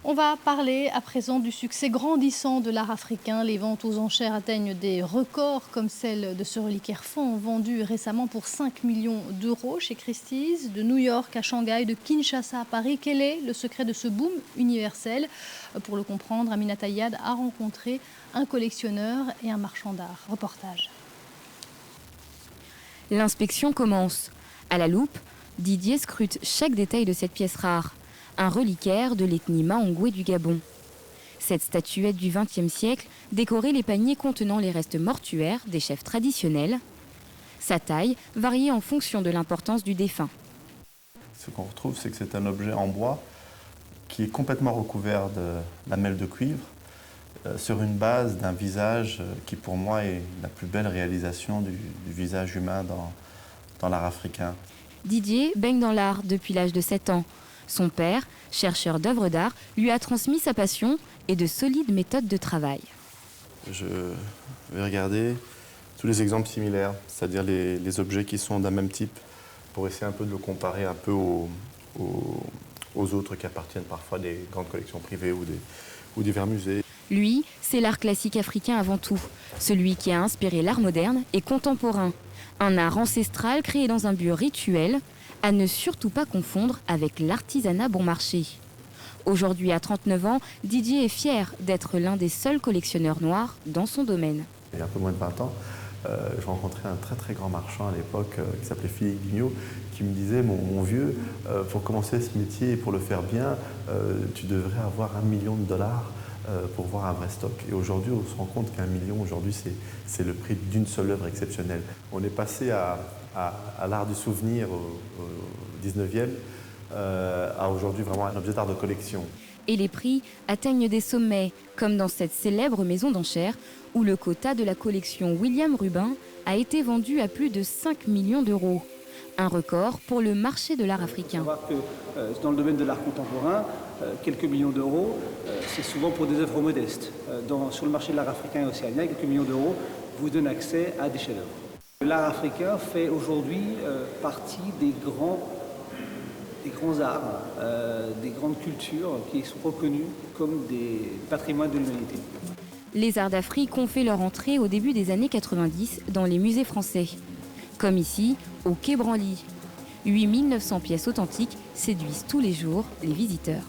On va parler à présent du succès grandissant de l'art africain. Les ventes aux enchères atteignent des records comme celle de ce reliquaire fond vendu récemment pour 5 millions d'euros chez Christie's. De New York à Shanghai, de Kinshasa à Paris, quel est le secret de ce boom universel? Pour le comprendre, Aminata Yad a rencontré un collectionneur et un marchand d'art. Reportage. L'inspection commence. À la loupe, Didier scrute chaque détail de cette pièce rare. Un reliquaire de l'ethnie Mahongoué du Gabon. Cette statuette du XXe siècle décorait les paniers contenant les restes mortuaires des chefs traditionnels. Sa taille variait en fonction de l'importance du défunt. Ce qu'on retrouve, c'est que c'est un objet en bois qui est complètement recouvert de lamelles de cuivre sur une base d'un visage qui, pour moi, est la plus belle réalisation du visage humain dans l'art africain. Didier baigne dans l'art depuis l'âge de 7 ans. Son père, chercheur d'œuvres d'art, lui a transmis sa passion et de solides méthodes de travail. Je vais regarder tous les exemples similaires, c'est-à-dire les objets qui sont d'un même type, pour essayer un peu de le comparer un peu aux autres qui appartiennent parfois à des grandes collections privées ou divers musées. Lui, c'est l'art classique africain avant tout, celui qui a inspiré l'art moderne et contemporain. Un art ancestral créé dans un but rituel, à ne surtout pas confondre avec l'artisanat bon marché. Aujourd'hui, à 39 ans, Didier est fier d'être l'un des seuls collectionneurs noirs dans son domaine. Il y a un peu moins de 20 ans, je rencontrais un très très grand marchand à l'époque qui s'appelait Philippe Guignot, qui me disait, mon vieux, pour commencer ce métier et pour le faire bien, tu devrais avoir $1 million pour voir un vrai stock. Et aujourd'hui, on se rend compte qu'1 million, aujourd'hui, c'est le prix d'une seule œuvre exceptionnelle. On est passé à l'art du souvenir au 19e, à aujourd'hui vraiment un objet d'art de collection. Et les prix atteignent des sommets, comme dans cette célèbre maison d'enchères, où le quota de la collection William Rubin a été vendu à plus de 5 millions d'euros. Un record pour le marché de l'art africain. Il faut savoir que dans le domaine de l'art contemporain, quelques millions d'euros, c'est souvent pour des œuvres modestes. Sur le marché de l'art africain et océanien, quelques millions d'euros vous donnent accès à des chefs-d'œuvre. L'art africain fait aujourd'hui partie des grands arts, des grandes cultures qui sont reconnues comme des patrimoines de l'humanité. Les arts d'Afrique ont fait leur entrée au début des années 90 dans les musées français. Comme ici, au Quai Branly. 8 900 pièces authentiques séduisent tous les jours les visiteurs.